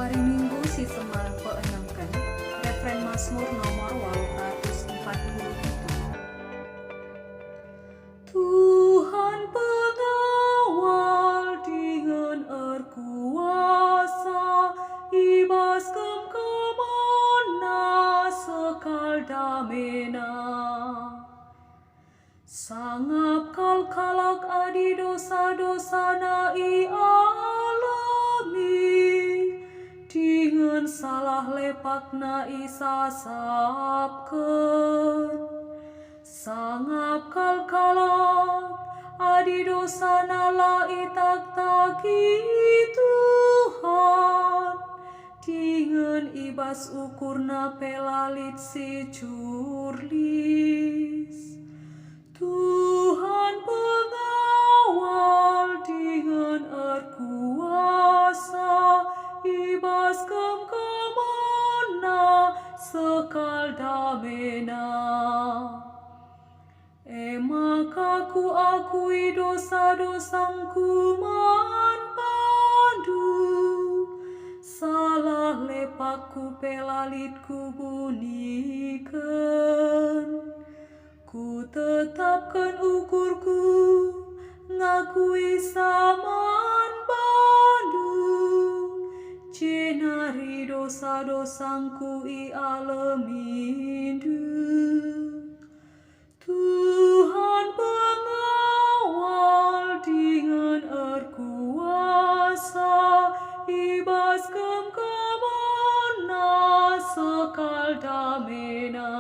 Waring Minggu si Semarang peenangkan referen Mazmur nomor 847. Tuhan pengawal dengan erkuasa, ibas kemana sekal damena. Sangap kalak adi dosa-dosa na i alami, dengan salah lepak na i sasapkeun. Sangap kalak adi dosa na lai tak-taki Tuhan, dengan ibas ukurna pelalit si curlis. Tuhan pengawal dengan erkuasa, ibas kemana sekal damena. Maka ku akui dosa-dosangku man pandu, salah lepakku pelalitku bunyikan. Ku tetapkan ukurku, ngakui saman pandu, cenari dosa-dosangku i alemindu. Tuhan pengawal dengan erkuasa, ibas kemana sekal damena.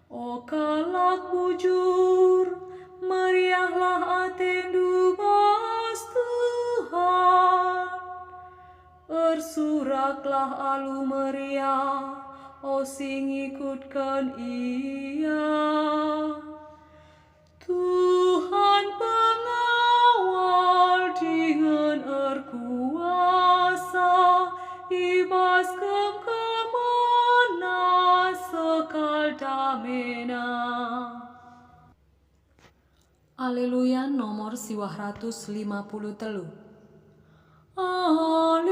O kalak bujur, meriahlah atendu bas Tuhan. Ersuraklah alu meriah, o sing ikutkan ia. Tuhan pengawal dengan erkuasa, ibas kemana sekal damena. Aleluya nomor 253. Aleluya,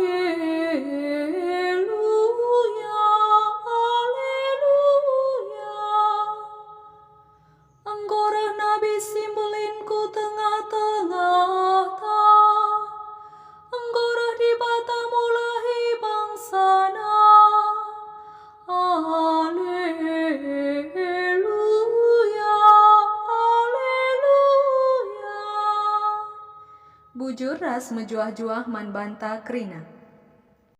aleluya. Anggoreh nabi simbelinku tengah-tengah ta, anggoreh di bata mulahi bangsana. Aleluya, aleluya. Bujur ras mejuah-juah man banta krina.